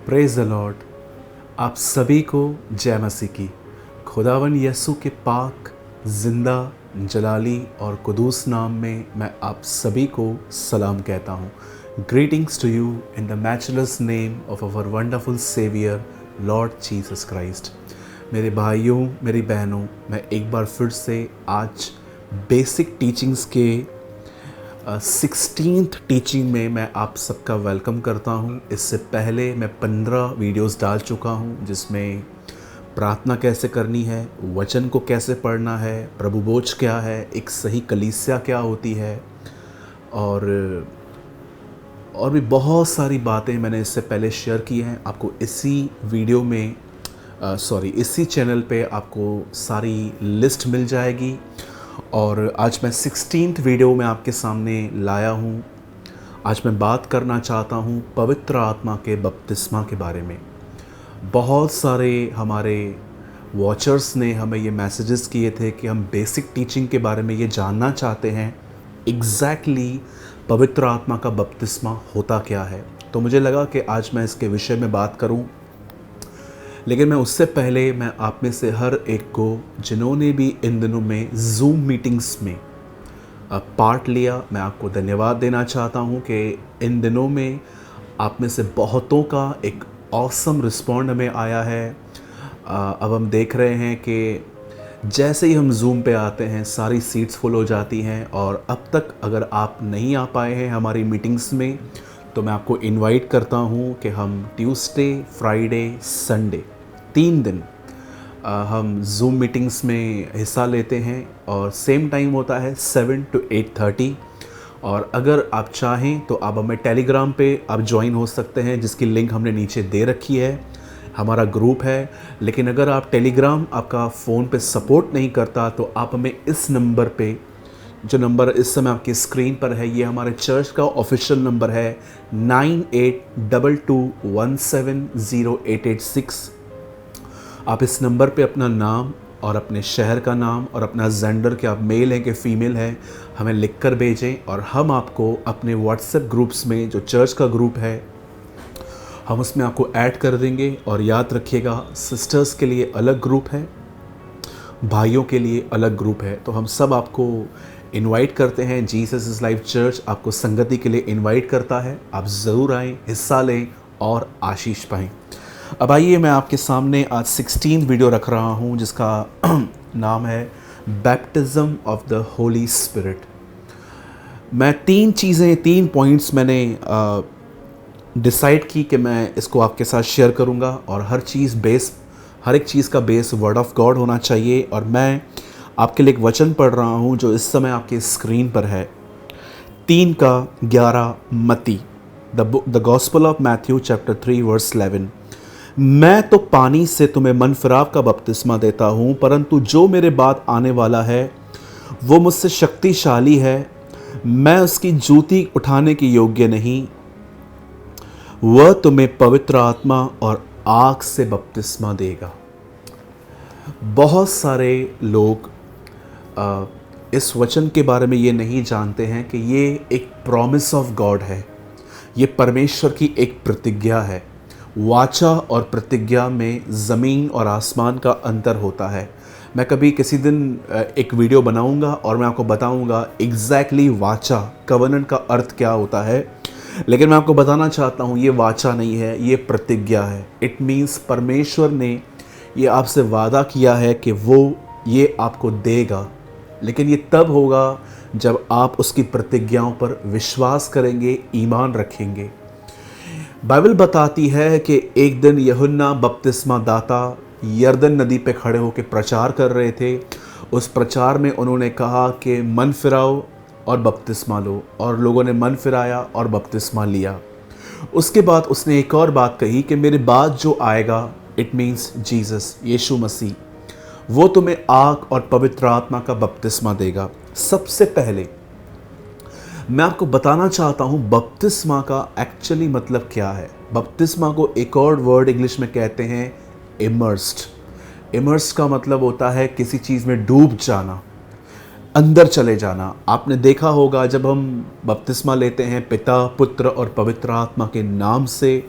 Praise the Lord. आप सभी को जय मसीह की। खुदावन यसु के पाक जिंदा जलाली और कुदूस नाम में मैं आप सभी को सलाम कहता हूँ। Greetings to you in the matchless name of our wonderful saviour Lord Jesus Christ. मेरे भाइयों, मेरी बहनों, मैं एक बार फिर से आज बेसिक टीचिंग्स के 16th टीचिंग में मैं आप सबका वेलकम करता हूं। इससे पहले मैं 15 वीडियोस डाल चुका हूं, जिसमें प्रार्थना कैसे करनी है, वचन को कैसे पढ़ना है, प्रभु बोझ क्या है, एक सही कलीसिया क्या होती है, और भी बहुत सारी बातें मैंने इससे पहले शेयर की हैं। आपको इसी वीडियो में इसी चैनल पे आपको सारी लिस्ट मिल जाएगी। और आज मैं 16th वीडियो में आपके सामने लाया हूँ। आज मैं बात करना चाहता हूँ पवित्र आत्मा के बपतिस्मा के बारे में। बहुत सारे हमारे वॉचर्स ने हमें ये मैसेजेस किए थे कि हम बेसिक टीचिंग के बारे में ये जानना चाहते हैं, एग्जैक्टली पवित्र आत्मा का बपतिस्मा होता क्या है। तो मुझे लगा कि आज मैं इसके विषय में बात करूँ। लेकिन मैं उससे पहले मैं आप में से हर एक को, जिन्होंने भी इन दिनों में जूम मीटिंग्स में पार्ट लिया, मैं आपको धन्यवाद देना चाहता हूं कि इन दिनों में आप में से बहुतों का एक ऑसम रिस्पॉन्ड हमें आया है। अब हम देख रहे हैं कि जैसे ही हम जूम पे आते हैं सारी सीट्स फुल हो जाती हैं। और अब तक अगर आप नहीं आ पाए हैं हमारी मीटिंग्स में, तो मैं आपको इनवाइट करता हूं कि हम ट्यूसडे, फ्राइडे, संडे 3 दिन हम जूम मीटिंग्स में हिस्सा लेते हैं। और सेम टाइम होता है 7 to 8:30। और अगर आप चाहें तो आप हमें टेलीग्राम पे आप ज्वाइन हो सकते हैं, जिसकी लिंक हमने नीचे दे रखी है। हमारा ग्रुप है। लेकिन अगर आप टेलीग्राम आपका फ़ोन पे सपोर्ट नहीं करता, तो आप हमें इस नंबर पे, जो नंबर इस समय आपकी स्क्रीन पर है, ये हमारे चर्च का ऑफिशियल नंबर है 9822170886। आप इस नंबर पे अपना नाम और अपने शहर का नाम और अपना जेंडर, कि आप मेल हैं कि फ़ीमेल हैं, हमें लिख कर भेजें। और हम आपको अपने व्हाट्सएप ग्रुप्स में, जो चर्च का ग्रुप है, हम उसमें आपको ऐड कर देंगे। और याद रखिएगा, सिस्टर्स के लिए अलग ग्रुप है, भाइयों के लिए अलग ग्रुप है। तो हम सब आपको इनवाइट करते हैं। जीसस इज़ लाइफ चर्च आपको संगति के लिए इनवाइट करता है। आप ज़रूर आएँ, हिस्सा लें और आशीष पाएँ। अब आइए, मैं आपके सामने आज 16th वीडियो रख रहा हूँ, जिसका नाम है baptism of the Holi spirit. मैं 3 पॉइंट्स मैंने डिसाइड की कि मैं इसको आपके साथ शेयर करूँगा। और हर एक चीज़ का बेस वर्ड ऑफ गॉड होना चाहिए। और मैं आपके लिए एक वचन पढ़ रहा हूँ जो इस समय आपके स्क्रीन पर है। 3:11 मत्ती, the gospel of Matthew chapter 3 verse 11। मैं तो पानी से तुम्हें मन फिराव का बपतिस्मा देता हूँ, परंतु जो मेरे बाद आने वाला है वो मुझसे शक्तिशाली है। मैं उसकी जूती उठाने की योग्य नहीं। वह तुम्हें पवित्र आत्मा और आग से बपतिस्मा देगा। बहुत सारे लोग इस वचन के बारे में ये नहीं जानते हैं कि ये एक प्रॉमिस ऑफ गॉड है। ये परमेश्वर की एक प्रतिज्ञा है। वाचा और प्रतिज्ञा में ज़मीन और आसमान का अंतर होता है। मैं कभी किसी दिन एक वीडियो बनाऊंगा और मैं आपको बताऊंगा एग्जैक्टली वाचा, कवनेंट का अर्थ क्या होता है। लेकिन मैं आपको बताना चाहता हूँ, ये वाचा नहीं है, ये प्रतिज्ञा है। इट मीन्स परमेश्वर ने ये आपसे वादा किया है कि वो ये आपको देगा। लेकिन ये तब होगा जब आप उसकी प्रतिज्ञाओं पर विश्वास करेंगे, ईमान रखेंगे। बाइबल बताती है कि एक दिन यूहन्ना बपतिस्मा दाता यरदन नदी पे खड़े होकर प्रचार कर रहे थे। उस प्रचार में उन्होंने कहा कि मन फिराओ और बपतिस्मा लो। और लोगों ने मन फिराया और बपतिस्मा लिया। उसके बाद उसने एक और बात कही कि मेरे बाद जो आएगा, इट मीन्स जीसस, यीशु मसीह, वो तुम्हें आग और पवित्र आत्मा का बपतिस्मा देगा। सबसे पहले मैं आपको बताना चाहता हूँ बपतिस्मा का एक्चुअली मतलब क्या है। बपतिस्मा को एक और वर्ड इंग्लिश में कहते हैं इमर्स्ड। इमर्स्ड का मतलब होता है किसी चीज़ में डूब जाना, अंदर चले जाना। आपने देखा होगा जब हम बपतिस्मा लेते हैं पिता, पुत्र और पवित्र आत्मा के नाम से,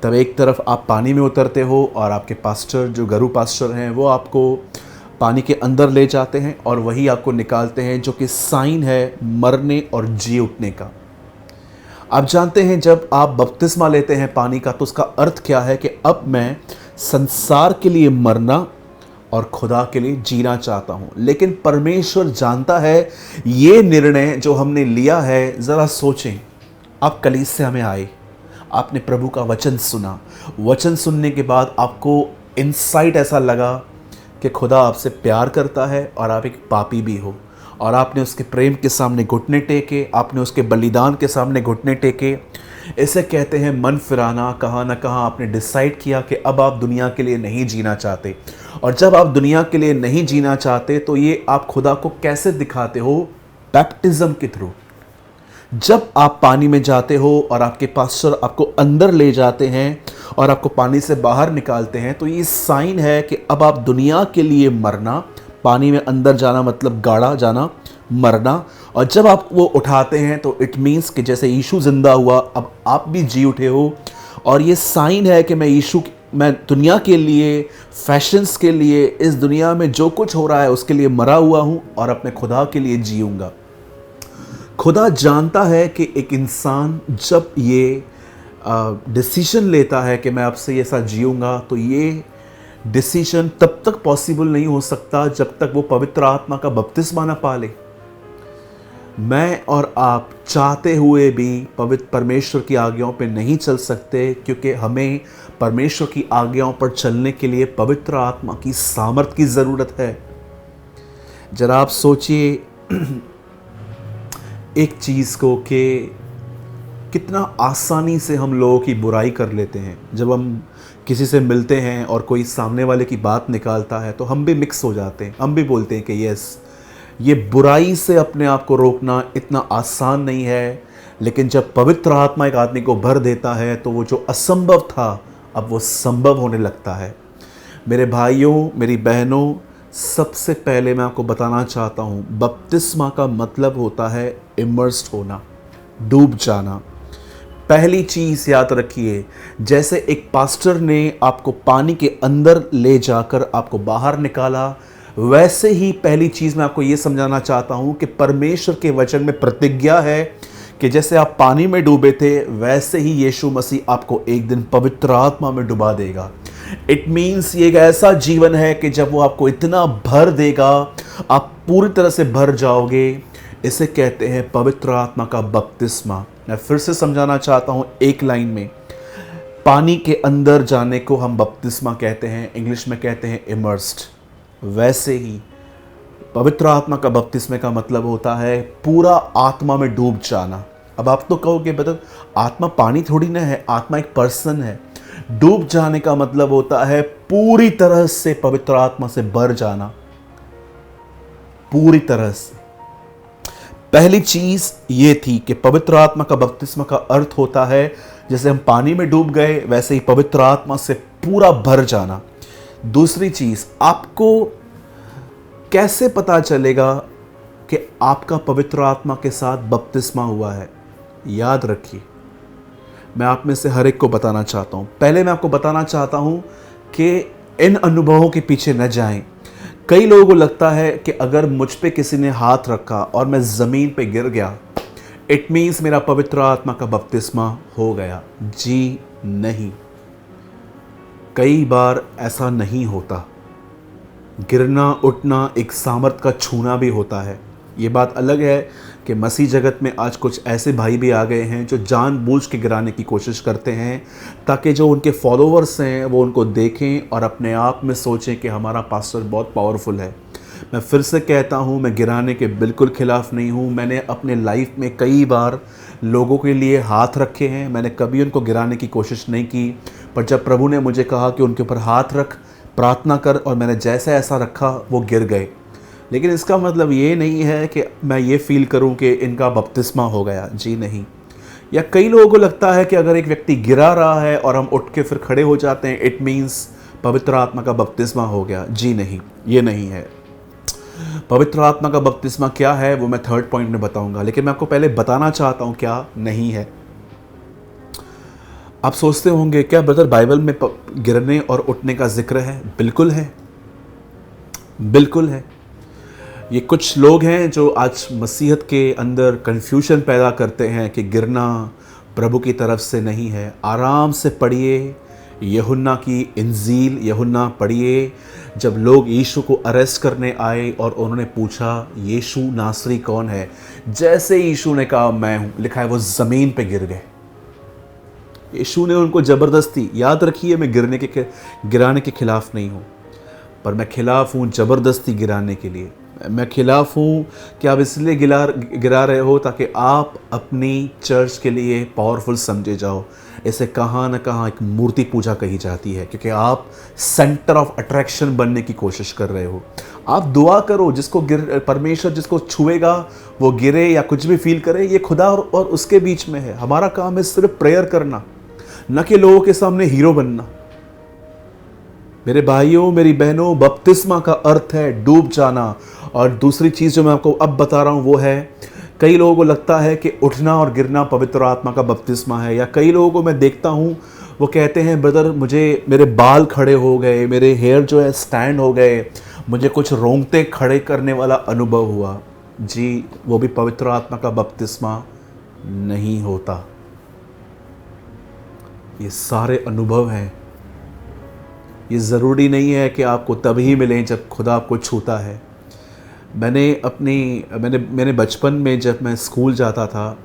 तब एक तरफ आप पानी में उतरते हो और आपके पास्टर जो गुरु पास्टर हैं वो आपको पानी के अंदर ले जाते हैं और वही आपको निकालते हैं, जो कि साइन है मरने और जी उठने का। आप जानते हैं जब आप बपतिस्मा लेते हैं पानी का तो उसका अर्थ क्या है कि अब मैं संसार के लिए मरना और खुदा के लिए जीना चाहता हूं। लेकिन परमेश्वर जानता है ये निर्णय जो हमने लिया है, ज़रा सोचें। आप कलीसिया में आए, आपने प्रभु का वचन सुना, वचन सुनने के बाद आपको इनसाइट ऐसा लगा कि खुदा आपसे प्यार करता है और आप एक पापी भी हो, और आपने उसके प्रेम के सामने घुटने टेके, आपने उसके बलिदान के सामने घुटने टेके। इसे कहते हैं मन फिराना। कहाँ ना कहाँ आपने डिसाइड किया कि अब आप दुनिया के लिए नहीं जीना चाहते, और जब आप दुनिया के लिए नहीं जीना चाहते तो ये आप खुदा को कैसे दिखाते हो? बैप्टिज्म के थ्रू। जब आप पानी में जाते हो और आपके पास्टर आपको अंदर ले जाते हैं और आपको पानी से बाहर निकालते हैं, तो ये साइन है कि अब आप दुनिया के लिए मरना, पानी में अंदर जाना मतलब गाढ़ा जाना, मरना, और जब आप वो उठाते हैं तो इट मीन्स कि जैसे यीशु जिंदा हुआ अब आप भी जी उठे हो। और ये साइन है कि मैं दुनिया के लिए, फैशंस के लिए, इस दुनिया में जो कुछ हो रहा है उसके लिए मरा हुआ हूँ और अपने खुदा के लिए जीऊँगा। खुदा जानता है कि एक इंसान जब ये डिसीजन लेता है कि मैं आपसे ऐसा जीऊँगा, तो ये डिसीजन तब तक पॉसिबल नहीं हो सकता जब तक वो पवित्र आत्मा का बपतिस्मा ना पा ले। मैं और आप चाहते हुए भी पवित्र परमेश्वर की आज्ञाओं पे नहीं चल सकते, क्योंकि हमें परमेश्वर की आज्ञाओं पर चलने के लिए पवित्र आत्मा की सामर्थ की ज़रूरत है। जरा आप सोचिए एक चीज़ को कि कितना आसानी से हम लोगों की बुराई कर लेते हैं। जब हम किसी से मिलते हैं और कोई सामने वाले की बात निकालता है तो हम भी मिक्स हो जाते हैं, हम भी बोलते हैं कि यस, ये बुराई से अपने आप को रोकना इतना आसान नहीं है। लेकिन जब पवित्र आत्मा एक आदमी को भर देता है तो वो जो असंभव था अब वो संभव होने लगता है। मेरे भाइयों, मेरी बहनों, सबसे पहले मैं आपको बताना चाहता हूँ, बपतिस्मा का मतलब होता है इमर्स्ड होना, डूब जाना। पहली चीज़ याद रखिए, जैसे एक पास्टर ने आपको पानी के अंदर ले जाकर आपको बाहर निकाला, वैसे ही पहली चीज़ मैं आपको ये समझाना चाहता हूँ कि परमेश्वर के वचन में प्रतिज्ञा है कि जैसे आप पानी में डूबे थे वैसे ही यीशु मसीह आपको एक दिन पवित्र आत्मा में डुबा देगा। इट मीन्स ये एक ऐसा जीवन है कि जब वो आपको इतना भर देगा, आप पूरी तरह से भर जाओगे। इसे कहते हैं पवित्र आत्मा का बपतिस्मा। मैं फिर से समझाना चाहता हूँ एक लाइन में, पानी के अंदर जाने को हम बपतिस्मा कहते हैं, इंग्लिश में कहते हैं इमर्स्ड। वैसे ही पवित्र आत्मा का बपतिस्मे का मतलब होता है पूरा आत्मा में डूब जाना। अब आप तो कहोगे बता, आत्मा पानी थोड़ी ना है, आत्मा एक पर्सन है। डूब जाने का मतलब होता है पूरी तरह से पवित्र आत्मा से भर जाना, पूरी तरह से। पहली चीज ये थी कि पवित्र आत्मा का बपतिस्मा का अर्थ होता है जैसे हम पानी में डूब गए वैसे ही पवित्र आत्मा से पूरा भर जाना। दूसरी चीज, आपको कैसे पता चलेगा कि आपका पवित्र आत्मा के साथ बपतिस्मा हुआ है? याद रखिए, मैं आप में से हर एक को बताना चाहता हूँ। पहले मैं आपको बताना चाहता हूँ कि इन अनुभवों के पीछे न जाएं। कई लोगों को लगता है कि अगर मुझ पे किसी ने हाथ रखा और मैं ज़मीन पे गिर गया, इट मीन्स मेरा पवित्र आत्मा का बपतिस्मा हो गया। जी नहीं, कई बार ऐसा नहीं होता। गिरना उठना एक सामर्थ का छूना भी होता है। ये बात अलग है कि मसीह जगत में आज कुछ ऐसे भाई भी आ गए हैं जो जानबूझ के गिराने की कोशिश करते हैं ताकि जो उनके फॉलोअर्स हैं वो उनको देखें और अपने आप में सोचें कि हमारा पास्टर बहुत पावरफुल है। मैं फिर से कहता हूँ, मैं गिराने के बिल्कुल खिलाफ़ नहीं हूँ। मैंने अपने लाइफ में कई बार लोगों के लिए हाथ रखे हैं, मैंने कभी उनको गिराने की कोशिश नहीं की। पर जब प्रभु ने मुझे कहा कि उनके ऊपर हाथ रख, प्रार्थना कर, और मैंने जैसे ऐसा रखा वो गिर गए। लेकिन इसका मतलब ये नहीं है कि मैं ये फील करूं कि इनका बपतिस्मा हो गया। जी नहीं। या कई लोगों को लगता है कि अगर एक व्यक्ति गिरा रहा है और हम उठ के फिर खड़े हो जाते हैं, इट मीन्स पवित्र आत्मा का बपतिस्मा हो गया। जी नहीं, ये नहीं है। पवित्र आत्मा का बपतिस्मा क्या है वो मैं थर्ड पॉइंट में बताऊंगा, लेकिन मैं आपको पहले बताना चाहता हूं क्या नहीं है। आप सोचते होंगे क्या ब्रदर बाइबल में गिरने और उठने का जिक्र है? बिल्कुल है, बिल्कुल है। ये कुछ लोग हैं जो आज मसीहत के अंदर कन्फ्यूजन पैदा करते हैं कि गिरना प्रभु की तरफ से नहीं है। आराम से पढ़िए यूहन्ना की इंजील, यूहन्ना पढ़िए। जब लोग यीशु को अरेस्ट करने आए और उन्होंने पूछा यीशु नासरी कौन है, जैसे यीशु ने कहा मैं हूँ, लिखा है वो ज़मीन पे गिर गए। यीशु ने उनको ज़बरदस्ती, याद रखिए मैं गिराने के खिलाफ नहीं हूँ, पर मैं खिलाफ हूँ ज़बरदस्ती गिराने के लिए। मैं खिलाफ हूँ कि आप इसलिए गिरा रहे हो ताकि आप अपनी चर्च के लिए पावरफुल समझे जाओ। इसे कहाँ न कहाँ एक मूर्ति पूजा कही जाती है, क्योंकि आप सेंटर ऑफ अट्रैक्शन बनने की कोशिश कर रहे हो। आप दुआ करो, परमेश्वर जिसको छुएगा वो गिरे या कुछ भी फील करे, ये खुदा और उसके बीच में है। हमारा काम है सिर्फ प्रेयर करना, न कि लोगों के सामने हीरो बनना। मेरे भाइयों मेरी बहनों, बपतिस्मा का अर्थ है डूब जाना। और दूसरी चीज़ जो मैं आपको अब बता रहा हूँ वो है, कई लोगों को लगता है कि उठना और गिरना पवित्र आत्मा का बपतिस्मा है। या कई लोगों को मैं देखता हूँ वो कहते हैं ब्रदर मेरे बाल खड़े हो गए, मेरे हेयर जो है स्टैंड हो गए, मुझे कुछ रोंगटे खड़े करने वाला अनुभव हुआ। जी, वो भी पवित्र आत्मा का बपतिस्मा नहीं होता। ये सारे अनुभव हैं। ये ज़रूरी नहीं है कि आपको तभी मिलें जब खुदा आपको छूता है। मैंने बचपन में जब मैं स्कूल जाता था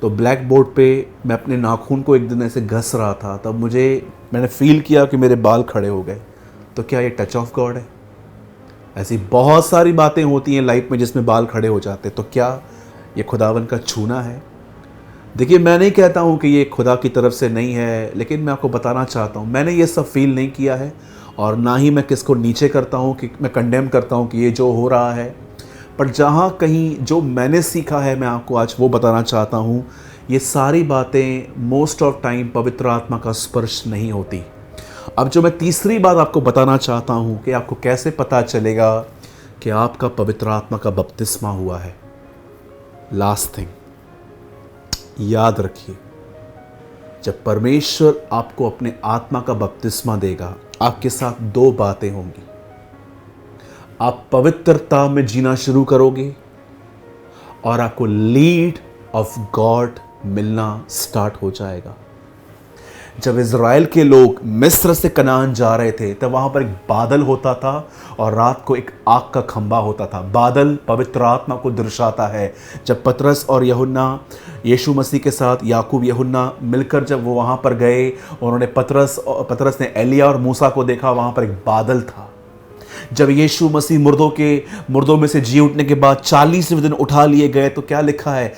तो ब्लैक बोर्ड पे मैं अपने नाखून को एक दिन ऐसे घस रहा था, तब मैंने फील किया कि मेरे बाल खड़े हो गए। तो क्या ये टच ऑफ गॉड है? ऐसी बहुत सारी बातें होती हैं लाइफ में जिसमें बाल खड़े हो जाते, तो क्या ये खुदावन का छूना है? देखिए, मैं नहीं कहता हूँ कि ये खुदा की तरफ से नहीं है, लेकिन मैं आपको बताना चाहता हूँ मैंने ये सब फील नहीं किया है, और ना ही मैं किसको नीचे करता हूँ कि मैं कंडेम करता हूँ कि ये जो हो रहा है। पर जहाँ कहीं जो मैंने सीखा है मैं आपको आज वो बताना चाहता हूँ। ये सारी बातें मोस्ट ऑफ टाइम पवित्र आत्मा का स्पर्श नहीं होती। अब जो मैं तीसरी बात आपको बताना चाहता हूँ कि आपको कैसे पता चलेगा कि आपका पवित्र आत्मा का बपतिस्मा हुआ है। लास्ट थिंग याद रखिए, जब परमेश्वर आपको अपने आत्मा का बपतिस्मा देगा, आपके साथ दो बातें होंगी। आप पवित्रता में जीना शुरू करोगे और आपको लीड ऑफ गॉड मिलना स्टार्ट हो जाएगा। जब इज़राइल के लोग मिस्र से कनान जा रहे थे तब वहाँ पर एक बादल होता था और रात को एक आग का खंबा होता था। बादल पवित्र आत्मा को दर्शाता है। जब पतरस और यूहन्ना यीशु मसीह के साथ याकूब यूहन्ना मिलकर जब वो वहाँ पर गए, उन्होंने पतरस ने एलिया और मूसा को देखा, वहाँ पर एक बादल था। जब यीशु मसीह मुर्दों में से जी उठने के बाद 40वें दिन उठा लिए गए तो क्या लिखा है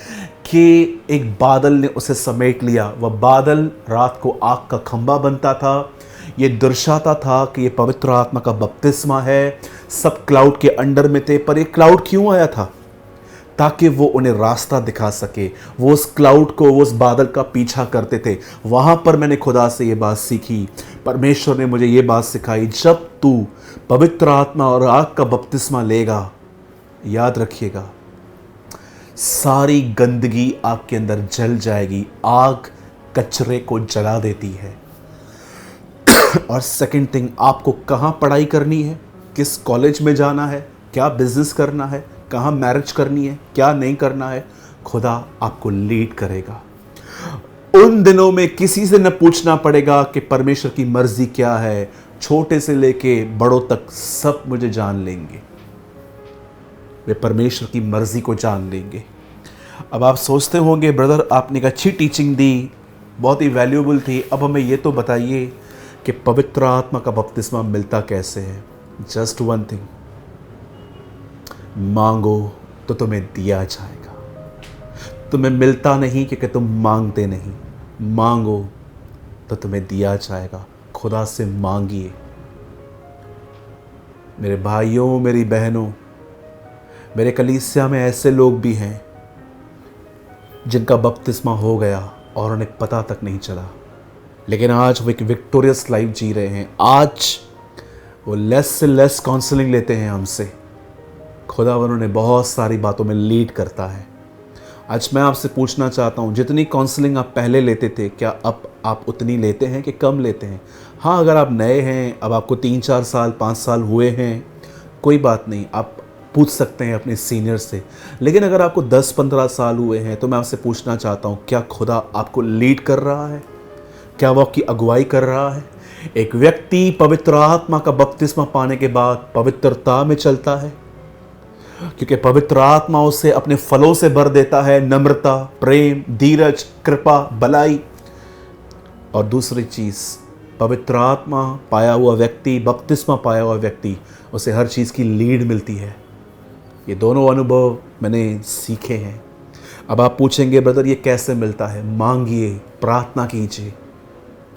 कि एक बादल ने उसे समेट लिया। वह बादल रात को आग का खंबा बनता था। ये दर्शाता था कि ये पवित्र आत्मा का बपतिस्मा है। सब क्लाउड के अंडर में थे, पर ये क्लाउड क्यों आया था? ताकि वो उन्हें रास्ता दिखा सके। वो उस क्लाउड को, वो उस बादल का पीछा करते थे। वहाँ पर मैंने खुदा से ये बात सीखी। परमेश्वर ने मुझे ये बात सिखाई, जब तू पवित्र आत्मा और आग का बपतिस्मा लेगा, याद रखिएगा सारी गंदगी आपके अंदर जल जाएगी। आग कचरे को जला देती है। और सेकंड थिंग, आपको कहाँ पढ़ाई करनी है, किस कॉलेज में जाना है, क्या बिजनेस करना है, कहाँ मैरिज करनी है, क्या नहीं करना है, खुदा आपको लीड करेगा। उन दिनों में किसी से न पूछना पड़ेगा कि परमेश्वर की मर्जी क्या है। छोटे से लेके बड़ों तक सब मुझे जान लेंगे, वे परमेश्वर की मर्जी को जान लेंगे। अब आप सोचते होंगे ब्रदर आपने एक अच्छी टीचिंग दी, बहुत ही वैल्यूबल थी, अब हमें ये तो बताइए कि पवित्र आत्मा का बपतिस्मा मिलता कैसे है। जस्ट वन थिंग, मांगो तो तुम्हें दिया जाएगा। तुम्हें मिलता नहीं क्योंकि तुम मांगते नहीं। मांगो तो तुम्हें दिया जाएगा। खुदा से मांगिए। मेरे भाइयों मेरी बहनों, मेरे कलीसिया में ऐसे लोग भी हैं जिनका बपतिस्मा हो गया और उन्हें पता तक नहीं चला, लेकिन आज वो एक विक्टोरियस लाइफ जी रहे हैं। आज वो लेस से लेस काउंसलिंग लेते हैं हमसे। खुदा उन्होंने बहुत सारी बातों में लीड करता है आज मैं आपसे पूछना चाहता हूँ, जितनी काउंसलिंग आप पहले लेते थे, क्या अब आप उतनी लेते हैं कि कम लेते हैं? हाँ, अगर आप नए हैं, अब आपको 3-4 साल 5 साल हुए हैं, कोई बात नहीं, आप पूछ सकते हैं अपने सीनियर से। लेकिन अगर आपको 10-15 साल हुए हैं तो मैं आपसे पूछना चाहता हूँ, क्या खुदा आपको लीड कर रहा है? क्या वो आपकी अगुवाई कर रहा है? एक व्यक्ति पवित्र आत्मा का बपतिस्मा पाने के बाद पवित्रता में चलता है, क्योंकि पवित्र आत्मा उसे अपने फलों से भर देता है, नम्रता, प्रेम, धीरज, कृपा, भलाई। और दूसरी चीज़, पवित्र आत्मा पाया हुआ व्यक्ति, बपतिस्मा पाया हुआ व्यक्ति, उसे हर चीज़ की लीड मिलती है। ये दोनों अनुभव मैंने सीखे हैं। अब आप पूछेंगे, ब्रदर ये कैसे मिलता है? मांगिए, प्रार्थना कीजिए,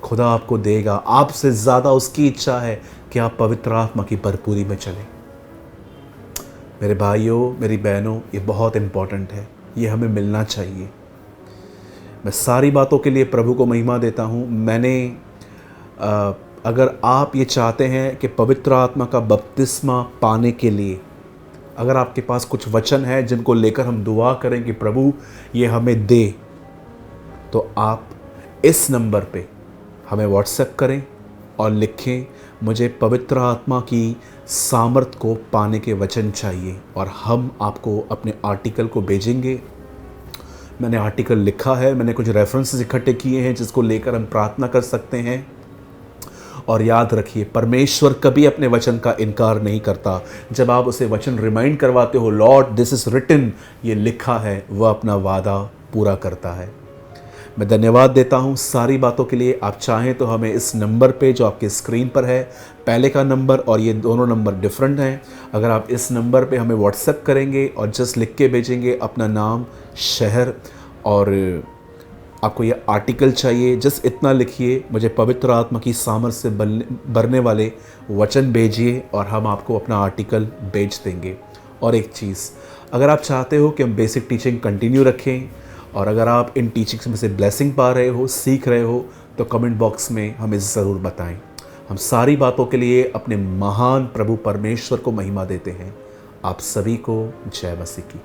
खुदा आपको देगा। आपसे ज़्यादा उसकी इच्छा है कि आप पवित्र आत्मा की भरपूरी में चलें। मेरे भाइयों, मेरी बहनों, ये बहुत इम्पॉर्टेंट है, ये हमें मिलना चाहिए। मैं सारी बातों के लिए प्रभु को महिमा देता हूँ। अगर आप ये चाहते हैं कि पवित्र आत्मा का बपतिस्मा पाने के लिए, अगर आपके पास कुछ वचन है जिनको लेकर हम दुआ करें कि प्रभु ये हमें दे, तो आप इस नंबर पे हमें व्हाट्सएप करें और लिखें, मुझे पवित्र आत्मा की सामर्थ को पाने के वचन चाहिए, और हम आपको अपने आर्टिकल को भेजेंगे। मैंने आर्टिकल लिखा है, मैंने कुछ रेफरेंसेस इकट्ठे किए हैं जिसको लेकर हम प्रार्थना कर सकते हैं। और याद रखिए, परमेश्वर कभी अपने वचन का इनकार नहीं करता। जब आप उसे वचन रिमाइंड करवाते हो, लॉर्ड दिस इज़ रिटन, ये लिखा है, वह अपना वादा पूरा करता है। मैं धन्यवाद देता हूँ सारी बातों के लिए। आप चाहें तो हमें इस नंबर पे जो आपके स्क्रीन पर है, पहले का नंबर और ये दोनों नंबर डिफरेंट हैं, अगर आप इस नंबर पे हमें व्हाट्सएप करेंगे और जस्ट लिख के भेजेंगे अपना नाम, शहर और आपको ये आर्टिकल चाहिए, जस्ट इतना लिखिए, मुझे पवित्र आत्मा की सामर्थ से भरने वाले वचन भेजिए, और हम आपको अपना आर्टिकल भेज देंगे। और एक चीज़, अगर आप चाहते हो कि हम बेसिक टीचिंग कंटिन्यू रखें, और अगर आप इन टीचिंग्स में से ब्लेसिंग पा रहे हो, सीख रहे हो, तो कमेंट बॉक्स में हमें ज़रूर बताएं। हम सारी बातों के लिए अपने महान प्रभु परमेश्वर को महिमा देते हैं। आप सभी को जय मसीह की।